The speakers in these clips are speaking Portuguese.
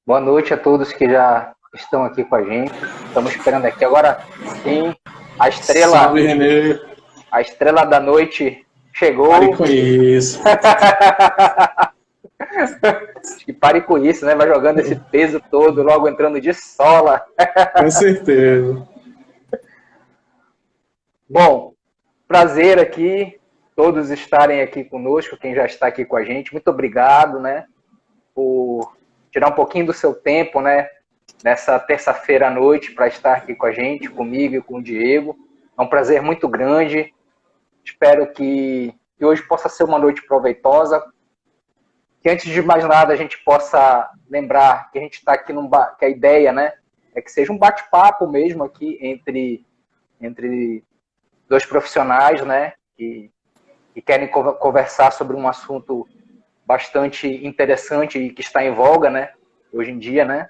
Boa noite a todos que já estão aqui com a gente. Estamos esperando aqui agora sim a estrela, Salve, Renê. a estrela da noite Pare chegou. com isso. E pare com isso, né? Vai jogando esse peso todo, logo entrando de sola. Com certeza. Bom, prazer aqui, todos estarem aqui conosco, quem já está aqui com a gente. Muito obrigado, né? Por tirar um pouquinho do seu tempo, né? Nessa terça-feira à noite para estar aqui com a gente, comigo e com o Diego. É um prazer muito grande. Espero que hoje possa ser uma noite proveitosa. Que antes de mais nada a gente possa lembrar que a gente está aqui que a ideia, né, é que seja um bate-papo mesmo aqui entre dois profissionais, né, que querem conversar sobre um assunto bastante interessante e que está em voga, né, hoje em dia, né.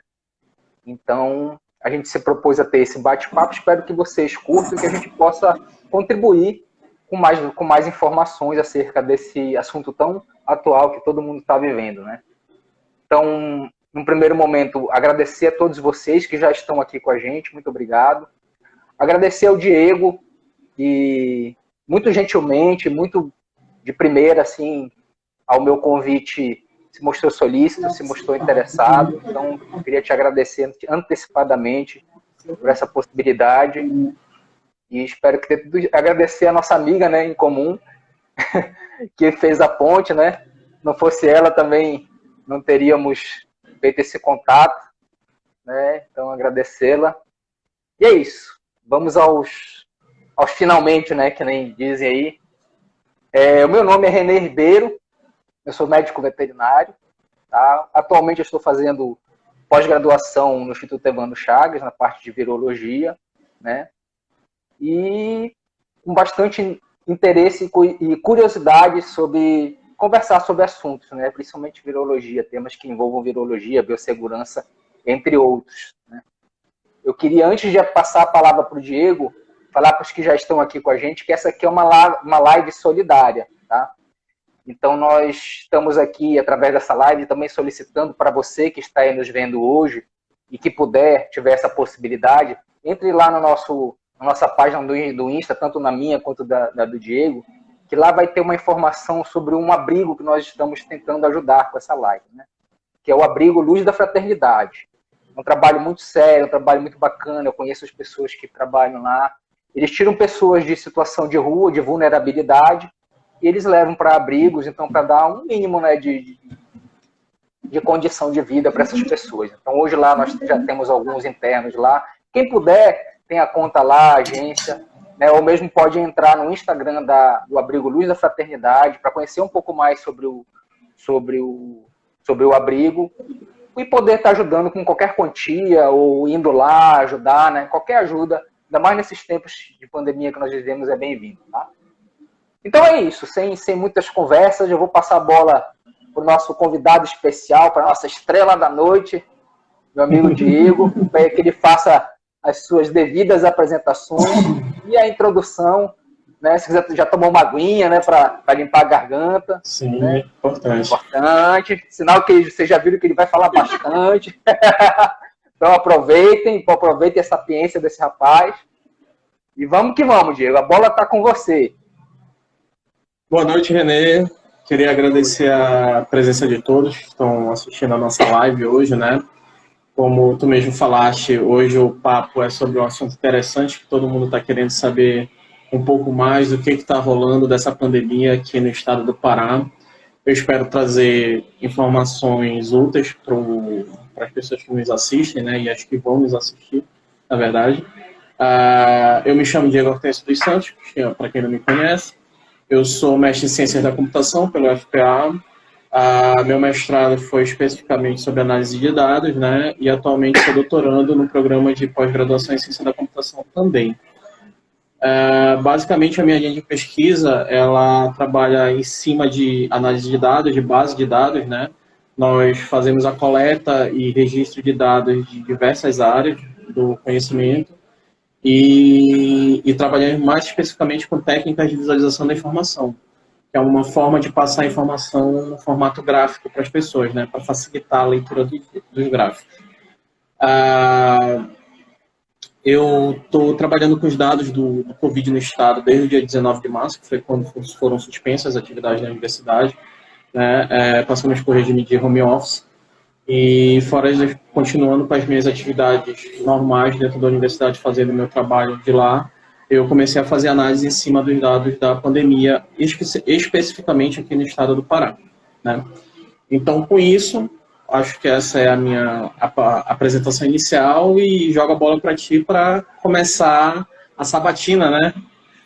Então a gente se propôs a ter esse bate-papo. Espero que vocês curtam e que a gente possa contribuir com mais informações acerca desse assunto tão atual que todo mundo está vivendo, né? Então, num primeiro momento, agradecer a todos vocês que já estão aqui com a gente, muito obrigado. Agradecer ao Diego, que muito gentilmente, muito de primeira, assim, ao meu convite, se mostrou solícito, se mostrou interessado. Então, eu queria te agradecer antecipadamente por essa possibilidade. E espero que agradecer a nossa amiga, né, em comum, que fez a ponte, né? Não fosse ela também não teríamos feito esse contato, né? Então agradecê-la. E é isso. Vamos aos finalmente, né? Que nem dizem aí. O meu nome é Renê Ribeiro. Eu sou médico veterinário. Tá? Atualmente eu estou fazendo pós-graduação no Instituto Evandro Chagas na parte de virologia, né? E com bastante interesse e curiosidade sobre conversar sobre assuntos, né? Principalmente virologia, temas que envolvam virologia, biossegurança, entre outros, né? Eu queria, antes de passar a palavra para o Diego, falar para os que já estão aqui com a gente que essa aqui é uma live solidária, tá? Então nós estamos aqui, através dessa live, também solicitando para você que está aí nos vendo hoje e que puder, tiver essa possibilidade, entre lá na nossa página do Insta, tanto na minha quanto da do Diego, que lá vai ter uma informação sobre um abrigo que nós estamos tentando ajudar com essa live, né? Que é o abrigo Luz da Fraternidade. É um trabalho muito sério, um trabalho muito bacana. Eu conheço as pessoas que trabalham lá. Eles tiram pessoas de situação de rua, de vulnerabilidade, e eles levam para abrigos, então, para dar um mínimo, né, de condição de vida para essas pessoas. Então, hoje lá nós já temos alguns internos lá. Quem puder, tem a conta lá, a agência, né, ou mesmo pode entrar no Instagram do Abrigo Luz da Fraternidade para conhecer um pouco mais sobre o abrigo e poder estar ajudando com qualquer quantia ou indo lá ajudar, né? Qualquer ajuda, ainda mais nesses tempos de pandemia que nós vivemos, é bem-vindo, tá? Então é isso, sem muitas conversas, eu vou passar a bola para o nosso convidado especial, para a nossa estrela da noite, meu amigo Diego, para que ele faça as suas devidas apresentações e a introdução, né? Se quiser, já tomou uma aguinha, né, para limpar a garganta. Sim, né? importante. Importante. Sinal que vocês já viram que ele vai falar bastante. Então aproveitem a sapiência desse rapaz. E vamos que vamos, Diego. A bola está com você. Boa noite, Renê. Queria agradecer a presença de todos que estão assistindo a nossa live hoje, né? Como tu mesmo falaste, hoje o papo é sobre um assunto interessante que todo mundo está querendo saber um pouco mais do que está rolando dessa pandemia aqui no estado do Pará. Eu espero trazer informações úteis para as pessoas que nos assistem, né, e acho que vão nos assistir, na verdade. Eu me chamo Diego Hortêncio dos Santos, para quem não me conhece. Eu sou mestre em Ciências da Computação pelo UFPA. Meu mestrado foi especificamente sobre análise de dados, né, e atualmente sou doutorando no programa de pós-graduação em Ciência da Computação também. Basicamente, a minha linha de pesquisa, ela trabalha em cima de análise de dados, de base de dados, né? Nós fazemos a coleta e registro de dados de diversas áreas do conhecimento e trabalhamos mais especificamente com técnicas de visualização da informação, que é uma forma de passar a informação no formato gráfico para as pessoas, né, para facilitar a leitura dos gráficos. Eu estou trabalhando com os dados do Covid no estado desde o dia 19 de março, que foi quando foram suspensas as atividades da universidade, né, passamos por regime de home office, e fora isso, continuando com as minhas atividades normais dentro da universidade, fazendo o meu trabalho de lá, eu comecei a fazer análise em cima dos dados da pandemia, especificamente aqui no estado do Pará, né? Então, com isso, acho que essa é a minha apresentação inicial e jogo a bola para ti para começar a sabatina, né?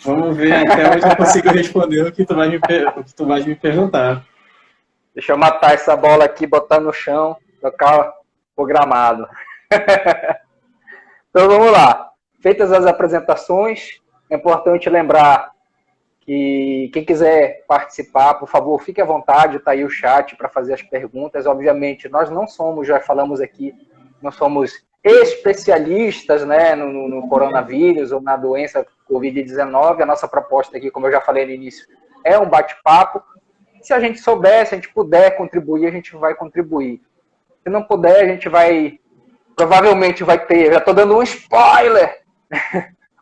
Vamos ver até onde eu consigo responder o que tu vais me perguntar. Deixa eu matar essa bola aqui, botar no chão, tocar o gramado. Então vamos lá. Feitas as apresentações, é importante lembrar que quem quiser participar, por favor, fique à vontade, está aí o chat para fazer as perguntas. Obviamente, nós não somos, já falamos aqui, não somos especialistas, né, no coronavírus ou na doença Covid-19. A nossa proposta aqui, como eu já falei no início, é um bate-papo. Se a gente souber, se a gente puder contribuir, a gente vai contribuir. Se não puder, a gente provavelmente vai ter, já estou dando um spoiler,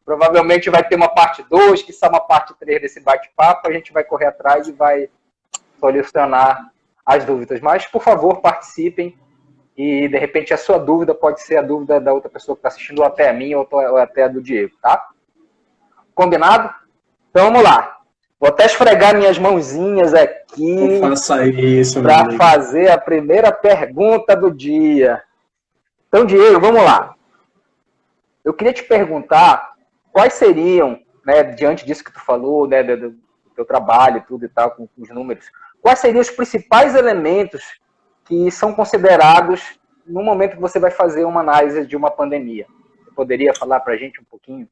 provavelmente vai ter uma parte 2, que só uma parte 3 desse bate-papo, a gente vai correr atrás e vai solucionar as dúvidas. Mas, por favor, participem e, de repente, a sua dúvida pode ser a dúvida da outra pessoa que está assistindo, ou até a minha, ou até a do Diego, tá? Combinado? Então, vamos lá. Vou até esfregar minhas mãozinhas aqui para fazer a primeira pergunta do dia. Então, Diego, vamos lá. Eu queria te perguntar quais seriam, né, diante disso que tu falou, né, do teu trabalho, tudo e tal, com os números, quais seriam os principais elementos que são considerados no momento que você vai fazer uma análise de uma pandemia? Você poderia falar para a gente um pouquinho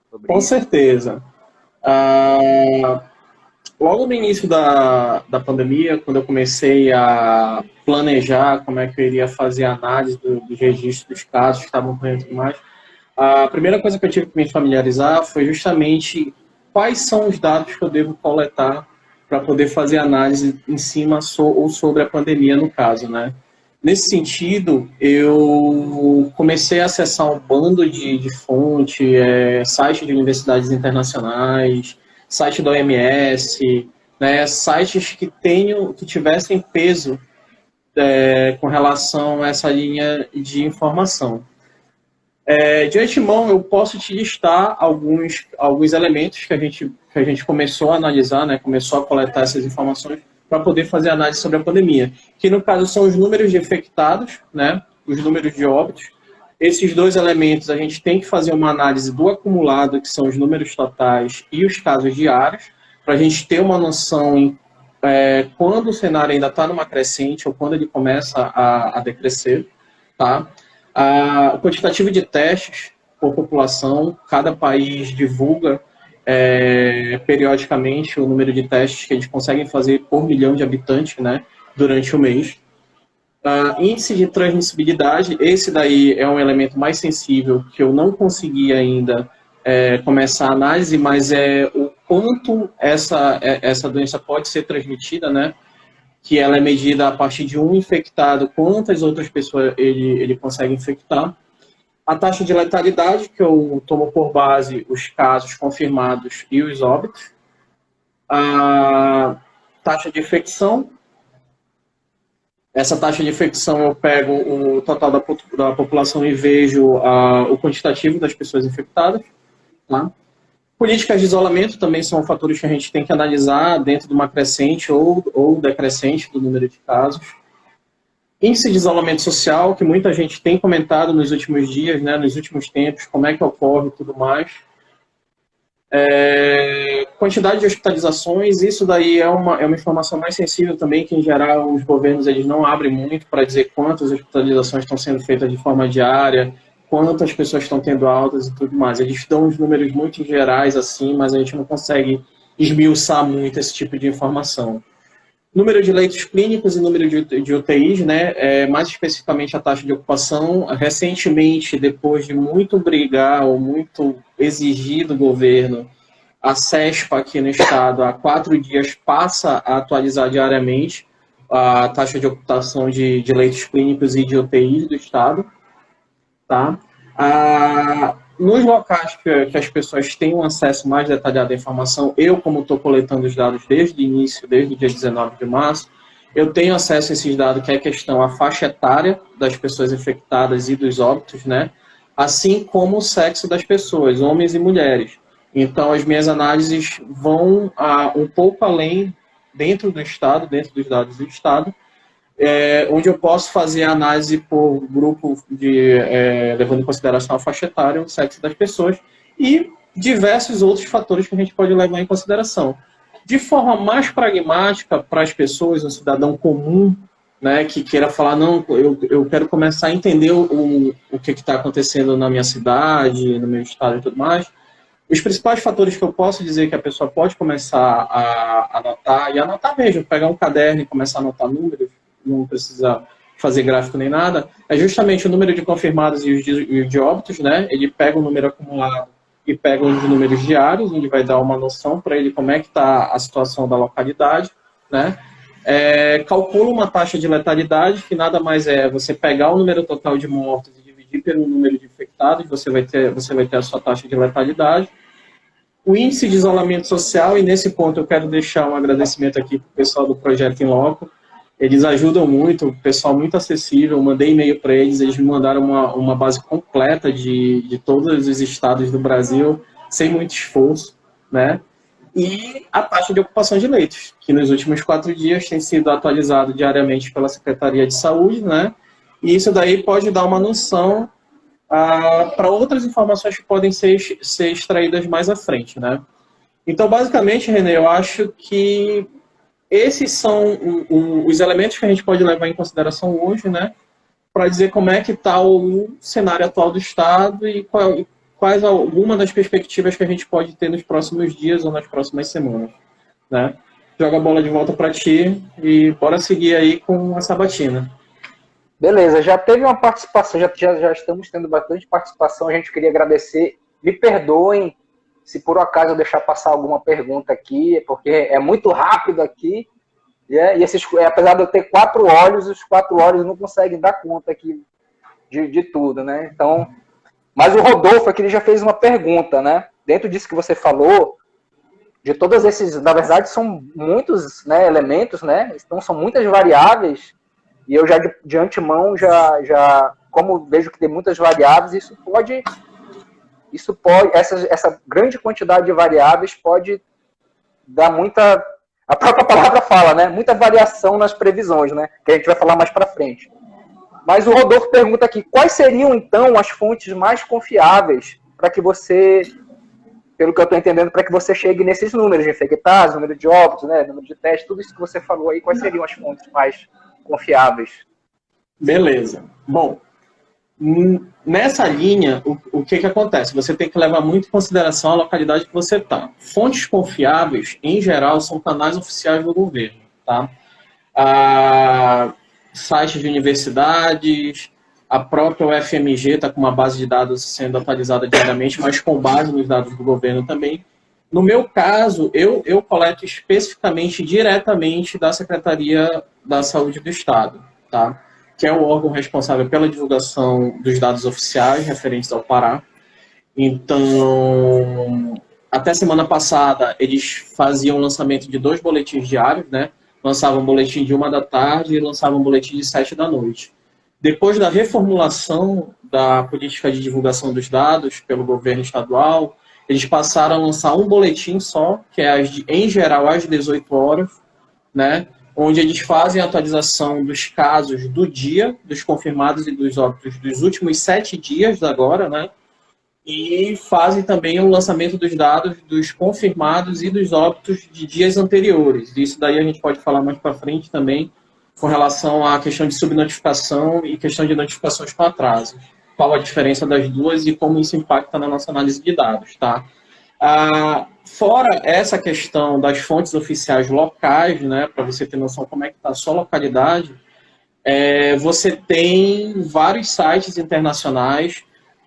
sobre isso? Com certeza. Logo no início da pandemia, quando eu comecei a planejar como é que eu iria fazer a análise dos registros dos casos que estavam ocorrendo e tudo mais, a primeira coisa que eu tive que me familiarizar foi justamente quais são os dados que eu devo coletar para poder fazer análise em cima ou sobre a pandemia, no caso, né? Nesse sentido, eu comecei a acessar um bando de fonte, sites de universidades internacionais, site da OMS, né, sites que tivessem peso com relação a essa linha de informação. De antemão, eu posso te listar alguns elementos que a gente começou a analisar, né, começou a coletar essas informações para poder fazer análise sobre a pandemia, que no caso são os números de infectados, né, os números de óbitos. Esses dois elementos a gente tem que fazer uma análise do acumulado, que são os números totais e os casos diários, para a gente ter uma noção em quando o cenário ainda está numa crescente ou quando ele começa a decrescer, tá? O quantitativo de testes por população, cada país divulga periodicamente o número de testes que eles conseguem fazer por milhão de habitantes, né, durante o mês. Índice de transmissibilidade, esse daí é um elemento mais sensível que eu não consegui ainda começar a análise, mas é o quanto essa doença pode ser transmitida, né? Que ela é medida a partir de um infectado, quantas outras pessoas ele consegue infectar. A taxa de letalidade, que eu tomo por base os casos confirmados e os óbitos. A taxa de infecção. Essa taxa de infecção eu pego o total da população e vejo o quantitativo das pessoas infectadas. Tá? Políticas de isolamento também são fatores que a gente tem que analisar dentro de uma crescente ou decrescente do número de casos. Índice de isolamento social, que muita gente tem comentado nos últimos dias, né, nos últimos tempos, como é que ocorre e tudo mais. Quantidade de hospitalizações, isso daí é uma informação mais sensível também, que em geral os governos eles não abrem muito para dizer quantas hospitalizações estão sendo feitas de forma diária, quantas pessoas estão tendo altas e tudo mais. Eles dão uns números muito gerais assim, mas a gente não consegue esmiuçar muito esse tipo de informação. Número de leitos clínicos e número de UTIs, né? Mais especificamente a taxa de ocupação. Recentemente, depois de muito brigar ou muito exigir do governo A CESPA aqui no estado, há 4 dias, passa a atualizar diariamente a taxa de ocupação de leitos clínicos e de UTIs do estado. Tá? Nos locais que as pessoas têm um acesso mais detalhado à informação, eu, como estou coletando os dados desde o início, desde o dia 19 de março, eu tenho acesso a esses dados, que é a questão, a faixa etária das pessoas infectadas e dos óbitos, né? Assim como o sexo das pessoas, homens e mulheres. Então, as minhas análises vão um pouco além, dentro do estado, dentro dos dados do estado, onde eu posso fazer a análise por grupo, levando em consideração a faixa etária, o sexo das pessoas e diversos outros fatores que a gente pode levar em consideração. De forma mais pragmática para as pessoas, um cidadão comum, né, que queira falar, não, eu quero começar a entender o que está acontecendo na minha cidade, no meu estado e tudo mais, os principais fatores que eu posso dizer que a pessoa pode começar a anotar, e anotar mesmo, pegar um caderno e começar a anotar números, não precisa fazer gráfico nem nada, é justamente o número de confirmados e os de óbitos, né? Ele pega o número acumulado e pega os números diários, onde vai dar uma noção para ele como é que está a situação da localidade, né? Calcula uma taxa de letalidade, que nada mais é você pegar o número total de mortos e dividir pelo número de infectados, você vai ter a sua taxa de letalidade. O índice de isolamento social, e nesse ponto eu quero deixar um agradecimento aqui para o pessoal do Projeto In Loco. Eles ajudam muito, o pessoal muito acessível, eu mandei e-mail para eles, eles me mandaram uma base completa de todos os estados do Brasil, sem muito esforço, né? E a taxa de ocupação de leitos, que nos últimos 4 dias tem sido atualizado diariamente pela Secretaria de Saúde, né? E isso daí pode dar uma noção para outras informações que podem ser extraídas mais à frente, né? Então, basicamente, René, eu acho que esses são os elementos que a gente pode levar em consideração hoje, né, para dizer como é que está o cenário atual do Estado e quais algumas das perspectivas que a gente pode ter nos próximos dias ou nas próximas semanas, né? Joga a bola de volta para ti e bora seguir aí com a sabatina. Beleza, já teve uma participação, já estamos tendo bastante participação, a gente queria agradecer. Me perdoem se por acaso eu deixar passar alguma pergunta aqui, porque é muito rápido aqui, e apesar de eu ter 4 olhos, os 4 olhos não conseguem dar conta aqui de tudo, né? Então, mas o Rodolfo aqui ele já fez uma pergunta, né? Dentro disso que você falou, de todos esses, na verdade, são muitos, né, elementos, né? Então, são muitas variáveis, e eu já de antemão, como vejo que tem muitas variáveis, essa grande quantidade de variáveis pode dar muita, a própria palavra fala, né? Muita variação nas previsões, né? Que a gente vai falar mais para frente. Mas o Rodolfo pergunta aqui, quais seriam, então, as fontes mais confiáveis para que você, pelo que eu estou entendendo, para que você chegue nesses números de infectados, número de óbitos, né? Número de testes, tudo isso que você falou aí, quais seriam as fontes mais confiáveis? Beleza. Bom, nessa linha, o que acontece? Você tem que levar muito em consideração a localidade que você está. Fontes confiáveis, em geral, são canais oficiais do governo, tá? Sites de universidades, a própria UFMG está com uma base de dados sendo atualizada diariamente, mas com base nos dados do governo também. No meu caso, eu coleto especificamente, diretamente da Secretaria da Saúde do Estado, tá? Que é o órgão responsável pela divulgação dos dados oficiais referentes ao Pará. Então, até semana passada, eles faziam o lançamento de 2 boletins diários, né? Lançavam um boletim de 1 da tarde e lançavam um boletim de 7 da noite. Depois da reformulação da política de divulgação dos dados pelo governo estadual, eles passaram a lançar um boletim só, que é, em geral, às 18 horas, né? Onde eles fazem a atualização dos casos do dia, dos confirmados e dos óbitos dos últimos 7 dias agora, né? E fazem também o lançamento dos dados dos confirmados e dos óbitos de dias anteriores. Isso daí a gente pode falar mais para frente também, com relação à questão de subnotificação e questão de notificações com atraso. Qual a diferença das duas e como isso impacta na nossa análise de dados, tá? Fora essa questão das fontes oficiais locais, né, para você ter noção como é que está a sua localidade, você tem vários sites internacionais,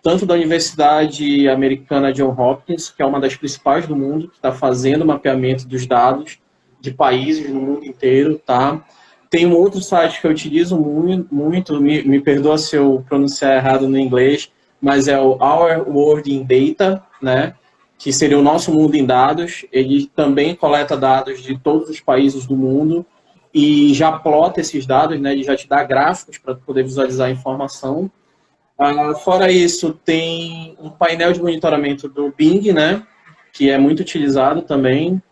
tanto da Universidade Americana Johns Hopkins, que é uma das principais do mundo, que está fazendo o mapeamento dos dados de países no mundo inteiro, tá? Tem um outro site que eu utilizo muito, me perdoa se eu pronunciar errado no inglês, mas é o Our World in Data, né? Que seria o nosso mundo em dados. Ele também coleta dados de todos os países do mundo e já plota esses dados, né? Ele já te dá gráficos para poder visualizar a informação. Fora isso, tem um painel de monitoramento do Bing, né? Que é muito utilizado também.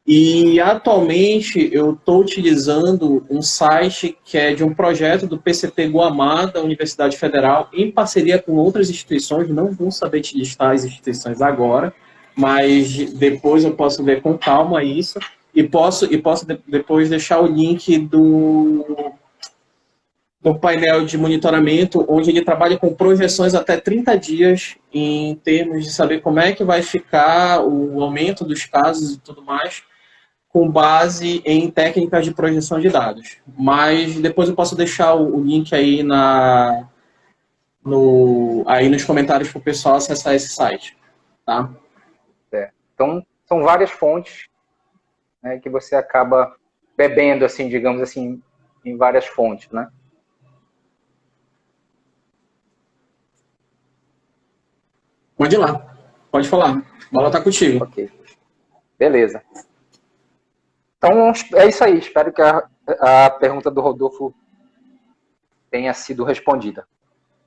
E atualmente eu estou utilizando um site que é de um projeto do PCT Guamá, da Universidade Federal, em parceria com outras instituições. Não vou saber te listar as instituições agora, mas depois eu posso ver com calma isso. E posso depois deixar o link do painel de monitoramento, onde ele trabalha com projeções até 30 dias, em termos de saber como é que vai ficar o aumento dos casos e tudo mais, com base em técnicas de projeção de dados. Mas depois eu posso deixar o link aí aí nos comentários para o pessoal acessar esse site. Tá? Então, são várias fontes, né, que você acaba bebendo, assim, digamos assim, em várias fontes, né? Pode ir lá. Pode falar. A bola tá contigo. Ok. Beleza. Então, é isso aí. Espero que a pergunta do Rodolfo tenha sido respondida.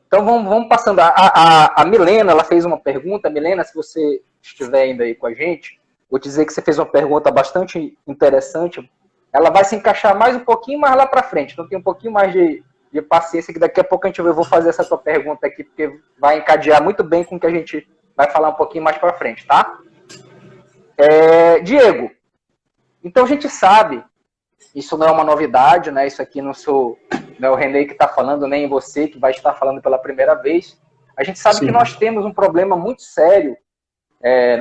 Então, vamos passando. A Milena, ela fez uma pergunta. Milena, se você estiver ainda aí com a gente, vou dizer que você fez uma pergunta bastante interessante. Ela vai se encaixar mais um pouquinho mais lá para frente. Então, tem um pouquinho mais de paciência, que daqui a pouco eu vou fazer essa tua pergunta aqui, porque vai encadear muito bem com o que a gente vai falar um pouquinho mais para frente, tá? Diego, então a gente sabe, isso não é uma novidade, né? Isso aqui não é o René que está falando, nem você que vai estar falando pela primeira vez. A gente sabe Sim. que nós temos um problema muito sério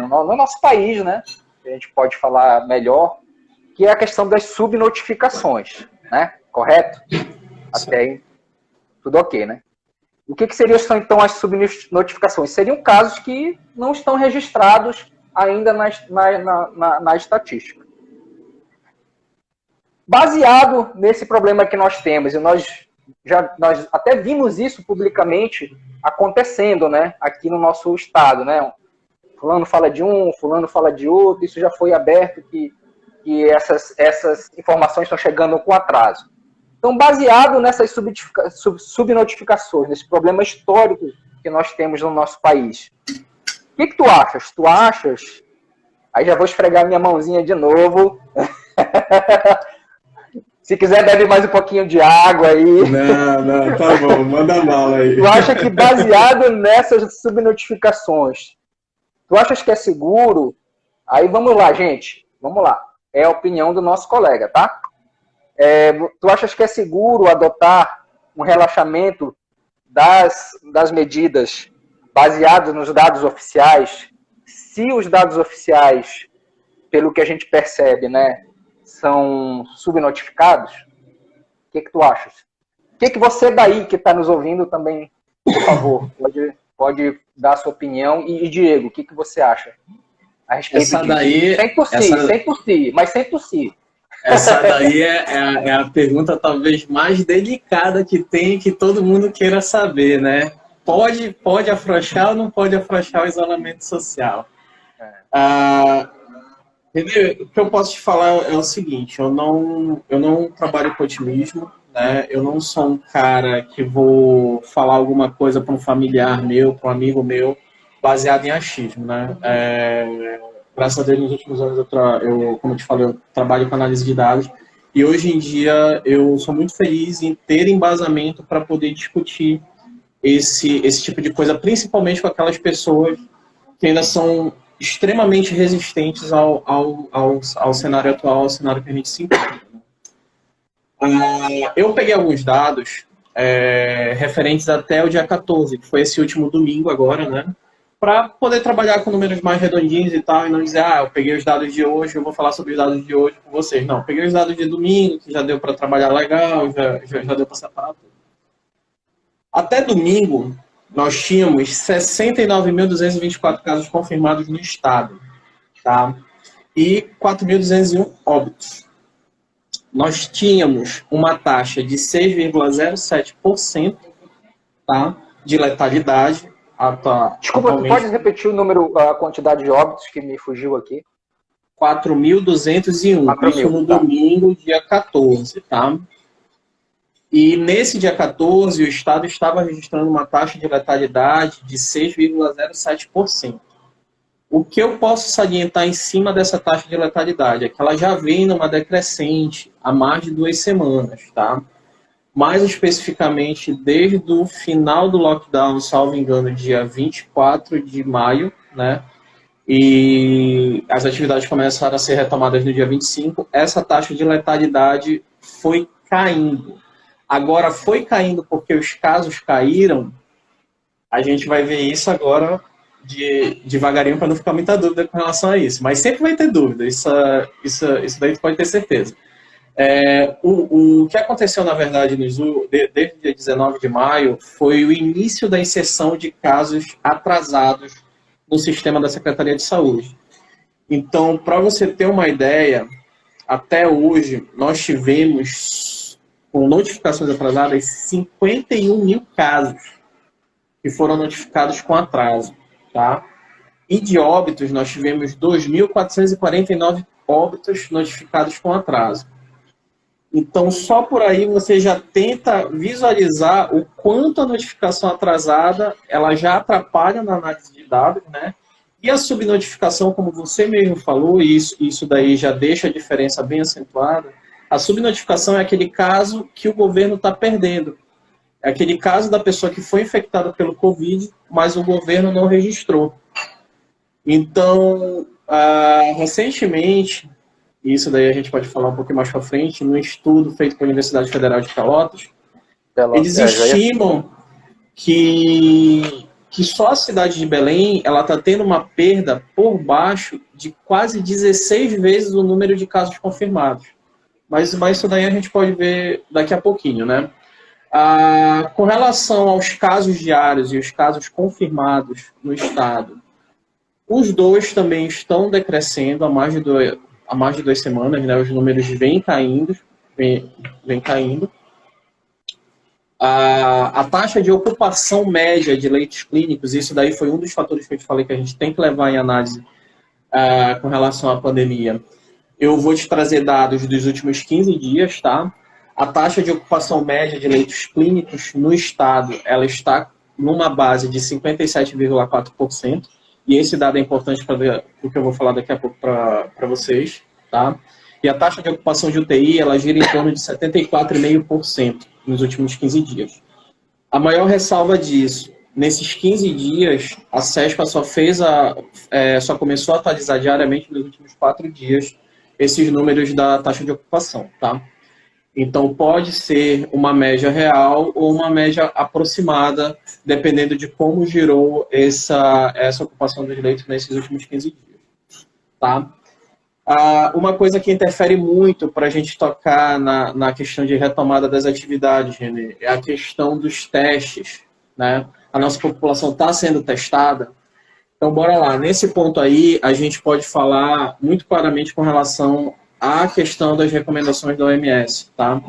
no nosso país, né? A gente pode falar melhor, que é a questão das subnotificações, né? Correto? Até aí, tudo ok, né? O que seriam, então, as subnotificações? Seriam casos que não estão registrados ainda na estatística. Baseado nesse problema que nós temos, e nós até vimos isso publicamente acontecendo, né, aqui no nosso estado, né? Fulano fala de um, fulano fala de outro, isso já foi aberto, que essas informações estão chegando com atraso. Então, baseado nessas subnotificações, nesse problema histórico que nós temos no nosso país, o que tu achas? Tu achas? Aí já vou esfregar minha mãozinha de novo. Se quiser, bebe mais um pouquinho de água aí. Não, tá bom, manda bala aí. Tu acha que baseado nessas subnotificações, tu achas que é seguro? Aí vamos lá, gente. Vamos lá. É a opinião do nosso colega, tá? Tu achas que é seguro adotar um relaxamento das medidas baseadas nos dados oficiais, se os dados oficiais, pelo que a gente percebe, né, são subnotificados? O que tu achas? O que você daí que está nos ouvindo também, por favor, pode dar a sua opinião. E Diego, o que você acha a respeito disso? Sem tossir. Essa daí é a pergunta talvez mais delicada que tem, que todo mundo queira saber, né? Pode afrouxar ou não pode afrouxar o isolamento social? O que eu posso te falar é o seguinte, eu não trabalho com otimismo, né? Eu não sou um cara que vou falar alguma coisa para um familiar meu, para um amigo meu, baseado em achismo, né? Graças a Deus, nos últimos anos, como eu te falei, eu trabalho com análise de dados e hoje em dia eu sou muito feliz em ter embasamento para poder discutir esse tipo de coisa, principalmente com aquelas pessoas que ainda são extremamente resistentes ao cenário atual, ao cenário que a gente se encontra. Eu peguei alguns dados referentes até o dia 14, que foi esse último domingo agora, né? Para poder trabalhar com números mais redondinhos e tal, e não dizer, eu peguei os dados de hoje, eu vou falar sobre os dados de hoje com vocês. Não, peguei os dados de domingo, que já deu para trabalhar legal, já deu para separar tudo. Até domingo, nós tínhamos 69.224 casos confirmados no estado, tá? E 4.201 óbitos. Nós tínhamos uma taxa de 6,07%, tá? De letalidade. Desculpa, tu pode repetir o número, a quantidade de óbitos que me fugiu aqui? 4.201, isso no domingo, dia 14, tá? E nesse dia 14, o estado estava registrando uma taxa de letalidade de 6,07%. O que eu posso salientar em cima dessa taxa de letalidade é que ela já vem numa decrescente há mais de 2 semanas, tá? Mais especificamente, desde o final do lockdown, salvo engano, dia 24 de maio, né? E as atividades começaram a ser retomadas no dia 25, essa taxa de letalidade foi caindo. Agora, foi caindo porque os casos caíram, a gente vai ver isso agora devagarinho para não ficar muita dúvida com relação a isso. Mas sempre vai ter dúvida, isso daí tu pode ter certeza. O que aconteceu, na verdade, desde o dia 19 de maio, foi o início da inserção de casos atrasados no sistema da Secretaria de Saúde. Então, para você ter uma ideia, até hoje, nós tivemos, com notificações atrasadas, 51 mil casos que foram notificados com atraso. Tá? E de óbitos, nós tivemos 2.449 óbitos notificados com atraso. Então, só por aí você já tenta visualizar o quanto a notificação atrasada ela já atrapalha na análise de dados, né? E a subnotificação, como você mesmo falou, e isso daí já deixa a diferença bem acentuada, a subnotificação é aquele caso que o governo está perdendo. É aquele caso da pessoa que foi infectada pelo Covid, mas o governo não registrou. Então, recentemente, e isso daí a gente pode falar um pouquinho mais para frente, num estudo feito pela Universidade Federal de Pelotas, eles estimam que só a cidade de Belém ela está tendo uma perda por baixo de quase 16 vezes o número de casos confirmados. Mas isso daí a gente pode ver daqui a pouquinho, né? Com relação aos casos diários e os casos confirmados no estado, os dois também estão decrescendo há mais de 2 semanas, né? Os números vêm caindo. A taxa de ocupação média de leitos clínicos, isso daí foi um dos fatores que eu te falei que a gente tem que levar em análise com relação à pandemia. Eu vou te trazer dados dos últimos 15 dias, tá? A taxa de ocupação média de leitos clínicos no estado, ela está numa base de 57,4%, e esse dado é importante para o que eu vou falar daqui a pouco para vocês, tá? E a taxa de ocupação de UTI, ela gira em torno de 74,5% nos últimos 15 dias. A maior ressalva disso, nesses 15 dias, a CESPA só começou a atualizar diariamente nos últimos 4 dias esses números da taxa de ocupação, tá? Então, pode ser uma média real ou uma média aproximada, dependendo de como girou essa ocupação dos leitos nesses últimos 15 dias. Tá? Uma coisa que interfere muito para a gente tocar na questão de retomada das atividades, Renê, é a questão dos testes. Né? A nossa população está sendo testada. Então, bora lá. Nesse ponto aí, a gente pode falar muito claramente com relação a questão das recomendações da OMS, tá?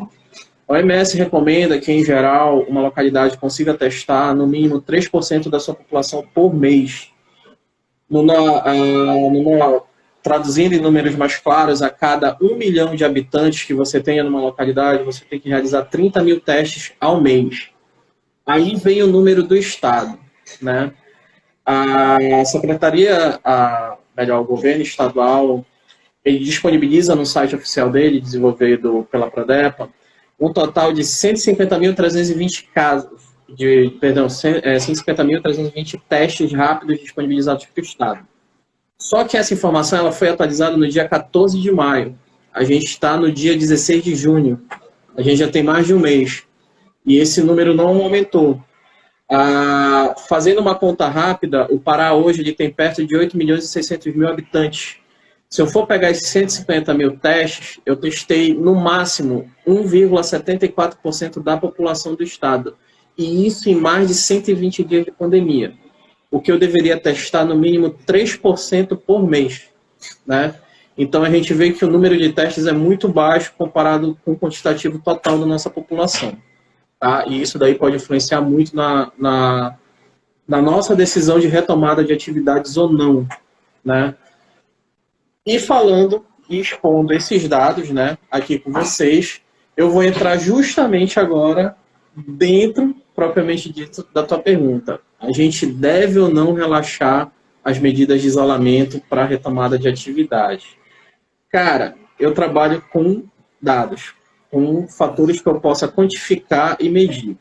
A OMS recomenda que, em geral, uma localidade consiga testar no mínimo 3% da sua população por mês. Traduzindo em números mais claros, a cada 1 milhão de habitantes que você tenha numa localidade, você tem que realizar 30 mil testes ao mês. Aí vem o número do estado, né? A secretaria, o governo estadual, ele disponibiliza no site oficial dele, desenvolvido pela Prodepa, um total de 150.320 casos, 150.320 testes rápidos disponibilizados para o Estado. Só que essa informação ela foi atualizada no dia 14 de maio. A gente está no dia 16 de junho. A gente já tem mais de um mês. E esse número não aumentou. Fazendo uma conta rápida, o Pará hoje ele tem perto de 8.600.000 habitantes. Se eu for pegar esses 150 mil testes, eu testei no máximo 1,74% da população do estado. e isso em mais de 120 dias de pandemia. O que eu deveria testar no mínimo 3% por mês, né? Então a gente vê que o número de testes é muito baixo comparado com o quantitativo total da nossa população, tá? E isso daí pode influenciar muito na nossa decisão de retomada de atividades ou não, né? E falando e expondo esses dados, né, aqui com vocês, eu vou entrar justamente agora dentro, propriamente dito, da tua pergunta. A gente deve ou não relaxar as medidas de isolamento para a retomada de atividade? Cara, eu trabalho com dados, com fatores que eu possa quantificar e medir.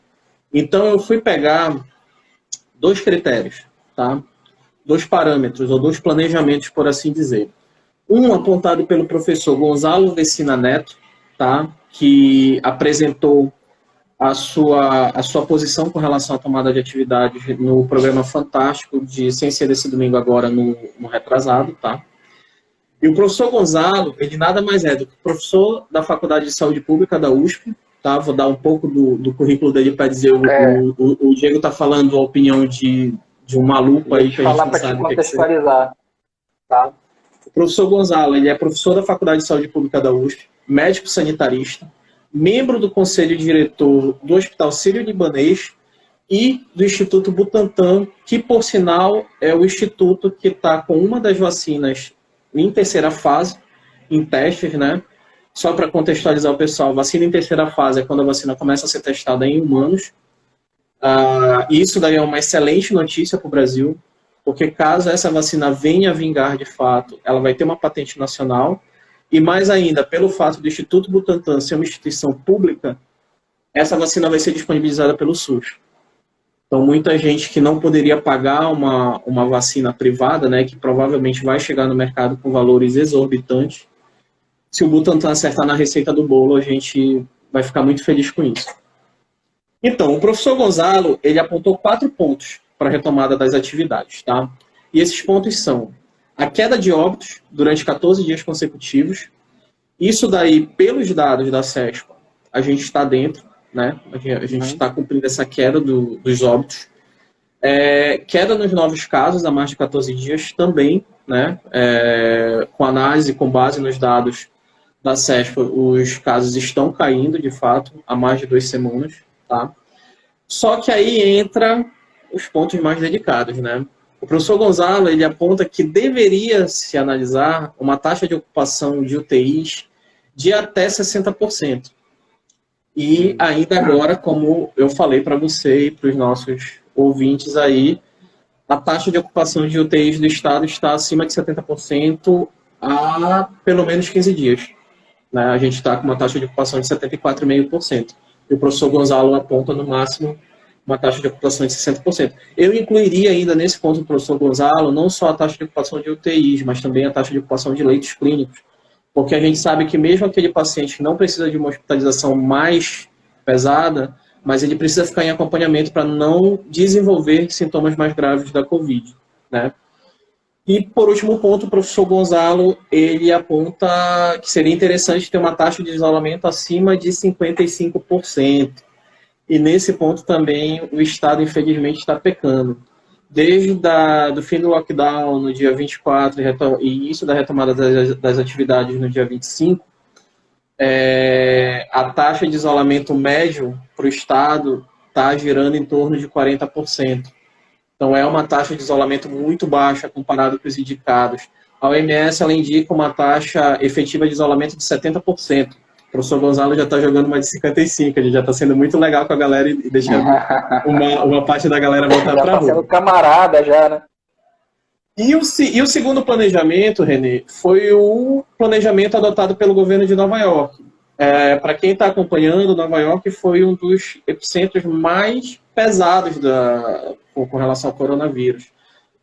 Então, eu fui pegar 2 critérios, tá? 2 parâmetros, ou 2 planejamentos, por assim dizer. Um apontado pelo professor Gonzalo Vecina Neto, tá? Que apresentou a sua posição com relação à tomada de atividades no programa fantástico de Ciência desse domingo agora no retrasado, tá? E o professor Gonzalo, ele nada mais é do que professor da Faculdade de Saúde Pública da USP, tá? Vou dar um pouco do currículo dele para dizer, o Diego está falando a opinião de um maluco aí que a gente não sabe o que é. Contextualizar, tá? O professor Gonzalo, ele é professor da Faculdade de Saúde Pública da USP, médico sanitarista, membro do Conselho Diretor do Hospital Sírio-Libanês e do Instituto Butantan, que, por sinal, é o instituto que está com uma das vacinas em terceira fase, em testes, né? Só para contextualizar o pessoal, vacina em terceira fase é quando a vacina começa a ser testada em humanos. E isso daí é uma excelente notícia para o Brasil, porque caso essa vacina venha a vingar de fato, ela vai ter uma patente nacional, e mais ainda, pelo fato do Instituto Butantan ser uma instituição pública, essa vacina vai ser disponibilizada pelo SUS. Então, muita gente que não poderia pagar uma vacina privada, né, que provavelmente vai chegar no mercado com valores exorbitantes, se o Butantan acertar na receita do bolo, a gente vai ficar muito feliz com isso. Então, o professor Gonzalo, ele apontou 4 pontos para a retomada das atividades, tá? E esses pontos são a queda de óbitos durante 14 dias consecutivos. Isso daí, pelos dados da CESPA, a gente está dentro, né? A gente está cumprindo essa queda dos óbitos. Queda nos novos casos, a mais de 14 dias também, né? Com análise, com base nos dados da CESPA, os casos estão caindo, de fato, há mais de 2 semanas, tá? Só que aí entra os pontos mais delicados, né? O professor Gonzalo, ele aponta que deveria se analisar uma taxa de ocupação de UTIs de até 60%. E ainda agora, como eu falei para você e para os nossos ouvintes aí, a taxa de ocupação de UTIs do Estado está acima de 70% há pelo menos 15 dias. Né? A gente está com uma taxa de ocupação de 74,5%. E o professor Gonzalo aponta no máximo uma taxa de ocupação de 60%. Eu incluiria ainda nesse ponto do professor Gonzalo não só a taxa de ocupação de UTIs, mas também a taxa de ocupação de leitos clínicos, porque a gente sabe que mesmo aquele paciente que não precisa de uma hospitalização mais pesada, mas ele precisa ficar em acompanhamento para não desenvolver sintomas mais graves da Covid, né? E, por último ponto, o professor Gonzalo, ele aponta que seria interessante ter uma taxa de isolamento acima de 55%. E nesse ponto também o Estado, infelizmente, está pecando. Desde do fim do lockdown, no dia 24, e início da retomada das atividades no dia 25, a taxa de isolamento médio para o Estado está girando em torno de 40%. Então, é uma taxa de isolamento muito baixa comparado com os indicados. A OMS, ela indica uma taxa efetiva de isolamento de 70%. O professor Gonzalo já está jogando mais de 55%, ele já está sendo muito legal com a galera e deixando uma parte da galera voltar para a rua. Já está sendo camarada já, né? E o segundo planejamento, Renê, foi o planejamento adotado pelo governo de Nova York. Para quem está acompanhando, Nova York foi um dos epicentros mais pesados com relação ao coronavírus.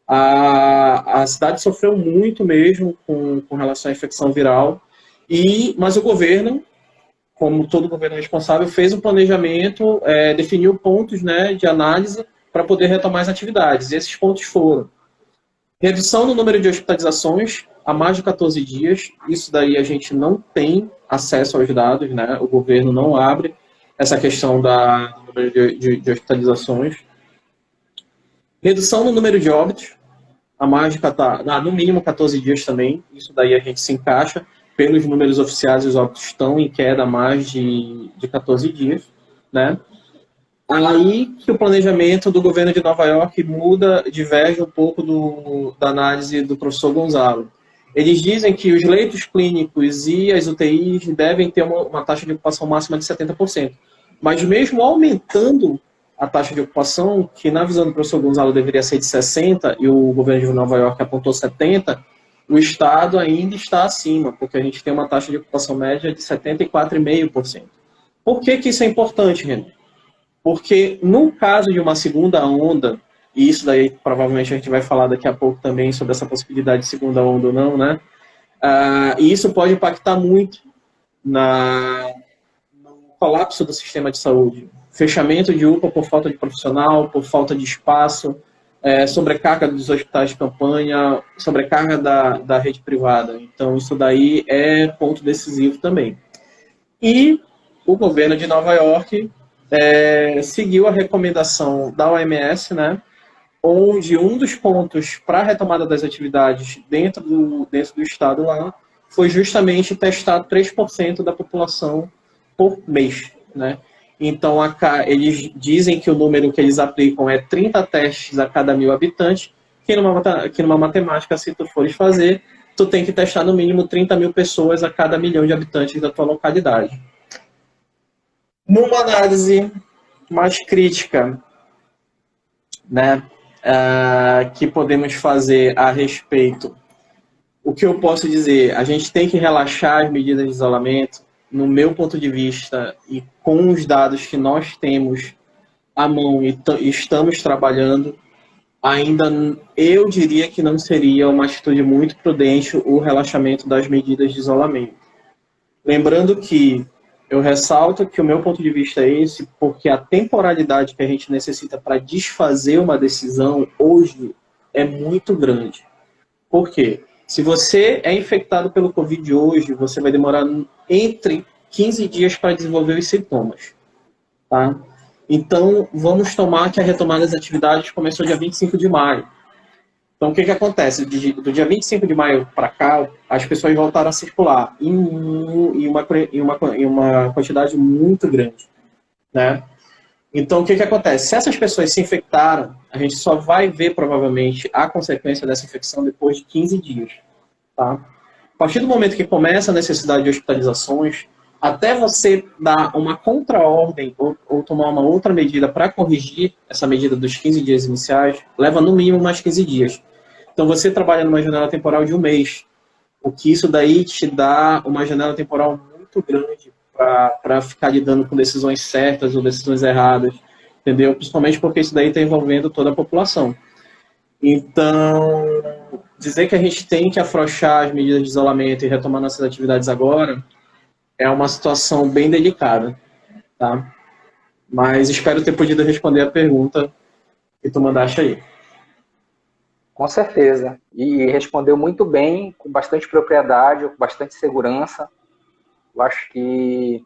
A cidade sofreu muito mesmo com relação à infecção viral, mas o governo, como todo governo responsável, fez um planejamento, definiu pontos, né, de análise para poder retomar as atividades. E esses pontos foram redução no número de hospitalizações a mais de 14 dias. Isso daí a gente não tem acesso aos dados, né? O governo não abre essa questão do número de hospitalizações. Redução no número de óbitos, no mínimo 14 dias também, isso daí a gente se encaixa. Pelos números oficiais, os óbitos estão em queda há mais de 14 dias, né? Aí que o planejamento do governo de Nova York diverge um pouco da análise do professor Gonzalo. Eles dizem que os leitos clínicos e as UTIs devem ter uma taxa de ocupação máxima de 70%. Mas mesmo aumentando a taxa de ocupação, que na visão do professor Gonzalo deveria ser de 60%, e o governo de Nova York apontou 70%, o Estado ainda está acima, porque a gente tem uma taxa de ocupação média de 74,5%. Por que isso é importante, Renan? Porque no caso de uma segunda onda, e isso daí provavelmente a gente vai falar daqui a pouco também sobre essa possibilidade de segunda onda ou não, né? E isso pode impactar muito no colapso do sistema de saúde. Fechamento de UPA por falta de profissional, por falta de espaço, sobrecarga dos hospitais de campanha, sobrecarga da rede privada. Então, isso daí é ponto decisivo também. E o governo de Nova York seguiu a recomendação da OMS, né, onde um dos pontos para a retomada das atividades dentro do estado lá foi justamente testar 3% da população por mês, né? Então, eles dizem que o número que eles aplicam é 30 testes a cada 1.000 habitantes, que numa matemática, se tu fores fazer, tu tem que testar no mínimo 30.000 pessoas a cada 1 milhão de habitantes da tua localidade. Numa análise mais crítica, né, que podemos fazer a respeito, o que eu posso dizer? A gente tem que relaxar as medidas de isolamento, no meu ponto de vista, e com os dados que nós temos à mão e estamos trabalhando, ainda eu diria que não seria uma atitude muito prudente o relaxamento das medidas de isolamento. Lembrando que eu ressalto que o meu ponto de vista é esse, porque a temporalidade que a gente necessita para desfazer uma decisão hoje é muito grande. Por quê? Se você é infectado pelo Covid hoje, você vai demorar entre 15 dias para desenvolver os sintomas. Tá? Então, vamos tomar que a retomada das atividades começou dia 25 de maio. Então, o que acontece? Do dia 25 de maio para cá, as pessoas voltaram a circular em uma quantidade muito grande. Né? Então, o que acontece? Se essas pessoas se infectaram, a gente só vai ver, provavelmente, a consequência dessa infecção depois de 15 dias. Tá? A partir do momento que começa a necessidade de hospitalizações, até você dar uma contraordem ou tomar uma outra medida para corrigir essa medida dos 15 dias iniciais, leva no mínimo mais 15 dias. Então, você trabalha numa janela temporal de 1 mês, o que isso daí te dá uma janela temporal muito grande para ficar lidando com decisões certas ou decisões erradas, entendeu? Principalmente porque isso daí está envolvendo toda a população. Então, dizer que a gente tem que afrouxar as medidas de isolamento e retomar nossas atividades agora é uma situação bem delicada, tá? Mas espero ter podido responder a pergunta que tu mandaste aí. Com certeza. E respondeu muito bem, com bastante propriedade, com bastante segurança. Eu acho que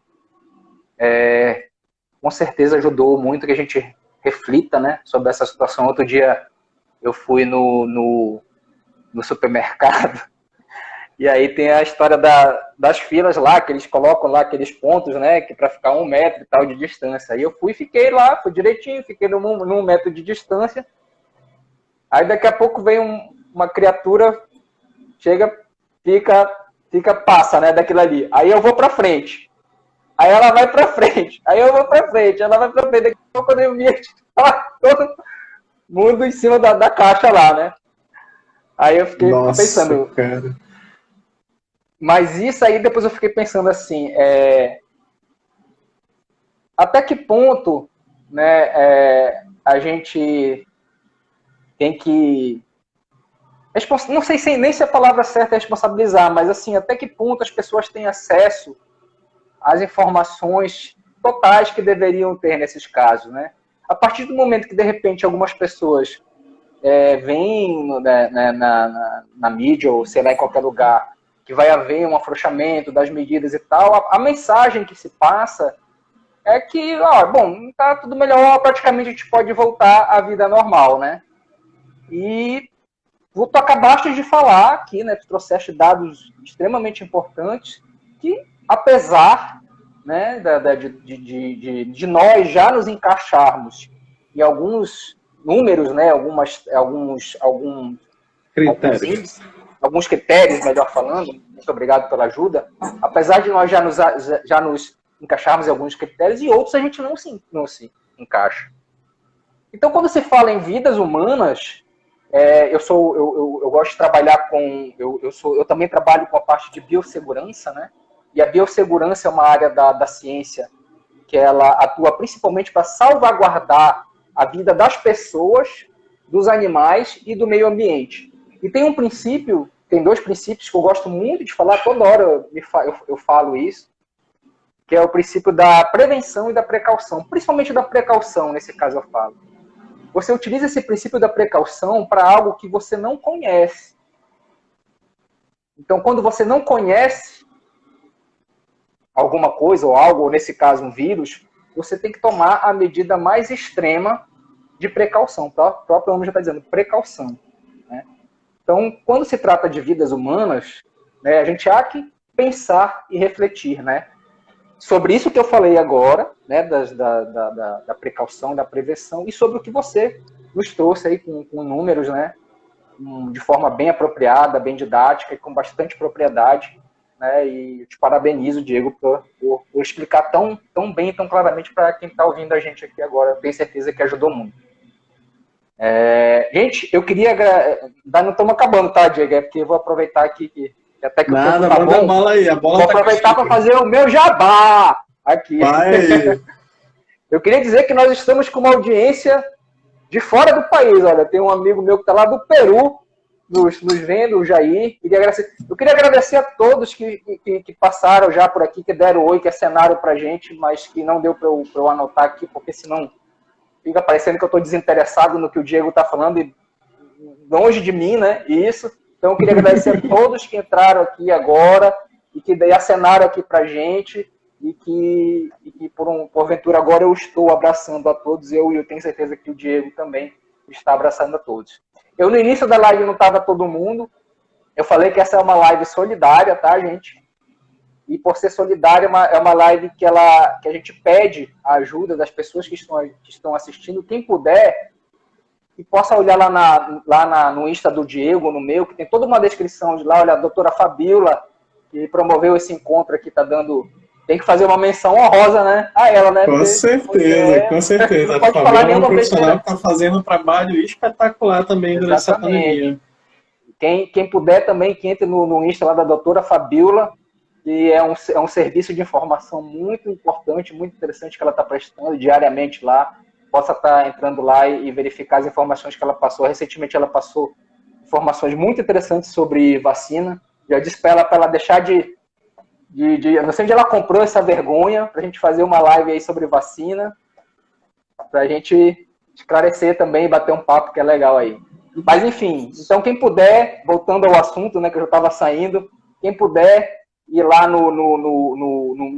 com certeza ajudou muito que a gente reflita, né, sobre essa situação. Outro dia eu fui no supermercado e aí tem a história das filas lá, que eles colocam lá aqueles pontos, né, que para ficar 1 metro e tal de distância. Aí eu fiquei lá, fui direitinho, fiquei num metro de distância. Aí daqui a pouco vem uma criatura, chega, passa, né, daquilo ali. Aí eu vou pra frente. Aí ela vai pra frente. Aí eu vou pra frente. Ela vai pra frente. Daqui a pouco eu vi todo mundo em cima da caixa lá, né? Aí eu fiquei pensando. Cara. Mas isso aí depois eu fiquei pensando assim, até que ponto, né, a gente tem que, não sei nem se a palavra certa é responsabilizar, mas assim, até que ponto as pessoas têm acesso às informações totais que deveriam ter nesses casos, né? A partir do momento que, de repente, algumas pessoas veem na mídia ou, sei lá, em qualquer lugar, que vai haver um afrouxamento das medidas e tal, a mensagem que se passa é que, bom, tá tudo melhor, praticamente a gente pode voltar à vida normal, né? E tu acabaste de falar aqui, né? Tu trouxeste dados extremamente importantes que, apesar, né, de nós já nos encaixarmos em alguns números, né, alguns critérios, melhor falando, muito obrigado pela ajuda, apesar de nós já nos encaixarmos em alguns critérios, e outros a gente não se encaixa. Então, quando se fala em vidas humanas, eu gosto de trabalhar eu também trabalho com a parte de biossegurança, né? E a biossegurança é uma área da ciência que ela atua principalmente para salvaguardar a vida das pessoas, dos animais e do meio ambiente. E tem dois princípios que eu gosto muito de falar, toda hora eu falo isso, que é o princípio da prevenção e da precaução, principalmente da precaução, nesse caso eu falo. Você utiliza esse princípio da precaução para algo que você não conhece. Então, quando você não conhece alguma coisa ou algo, ou nesse caso um vírus, você tem que tomar a medida mais extrema de precaução. O próprio nome já está dizendo, precaução. Né? Então, quando se trata de vidas humanas, né, a gente há que pensar e refletir, né? Sobre isso que eu falei agora, né, da precaução, da prevenção, e sobre o que você nos trouxe aí com números, né, de forma bem apropriada, bem didática e com bastante propriedade, né, e eu te parabenizo, Diego, por explicar tão bem, tão claramente para quem está ouvindo a gente aqui agora. Eu tenho certeza que ajudou muito. Gente, eu queria... Não estamos acabando, tá, Diego? É porque eu vou aproveitar aqui que até que nada, tá manda bom. A bola aí. A bola vou aproveitar para fazer o meu jabá aqui. Vai. Eu queria dizer que nós estamos com uma audiência de fora do país. Olha, tem um amigo meu que está lá do Peru nos vendo, o Jair. Eu queria agradecer a todos que passaram já por aqui, que deram oi, que acenaram para a gente, mas que não deu para eu anotar aqui, porque senão fica parecendo que eu estou desinteressado no que o Diego está falando e longe de mim, né? Isso. Então, eu queria agradecer a todos que entraram aqui agora e que daí acenaram aqui para a gente e que porventura agora eu estou abraçando a todos, e eu tenho certeza que o Diego também está abraçando a todos. Eu, no início da live, não estava todo mundo. Eu falei que essa é uma live solidária, tá, gente? E por ser solidária, é uma live que a gente pede a ajuda das pessoas que estão assistindo. Quem puder... e possa olhar lá no Insta do Diego, no meu, que tem toda uma descrição de lá. Olha, a doutora Fabiola, que promoveu esse encontro aqui, tá dando... Tem que fazer uma menção honrosa, né? A ela, né? Com certeza, com certeza. A Fabiola é um profissional que está fazendo um trabalho espetacular também durante essa pandemia. Quem puder também, que entre no Insta lá da doutora Fabiola, que é um serviço de informação muito importante, muito interessante que ela está prestando diariamente lá. Possa estar entrando lá e verificar as informações que ela passou. Recentemente ela passou informações muito interessantes sobre vacina. Já disse para ela deixar eu não sei onde ela comprou essa vergonha, para a gente fazer uma live aí sobre vacina, para a gente esclarecer também e bater um papo que é legal aí. Mas enfim, então quem puder, voltando ao assunto, né, que eu já estava saindo, quem puder ir lá no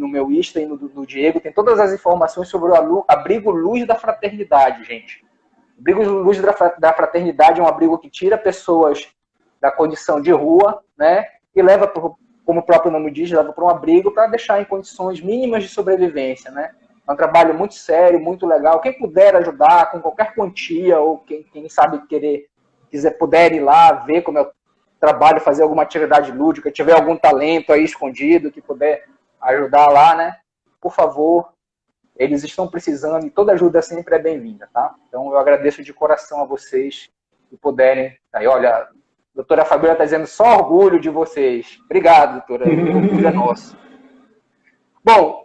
meu Insta e no Diego, tem todas as informações sobre o abrigo Luz da Fraternidade, gente. O abrigo Luz da Fraternidade é um abrigo que tira pessoas da condição de rua, né, e leva, como o próprio nome diz, leva para um abrigo para deixar em condições mínimas de sobrevivência, né. É um trabalho muito sério, muito legal. Quem puder ajudar com qualquer quantia, ou quem sabe puder ir lá, ver como é o trabalho, fazer alguma atividade lúdica, tiver algum talento aí escondido que puder ajudar lá, né? Por favor, eles estão precisando e toda ajuda sempre é bem-vinda, tá? Então eu agradeço de coração a vocês que puderem. Aí, olha, a doutora Fabiola está dizendo só orgulho de vocês. Obrigado, doutora. O orgulho é nosso. Bom,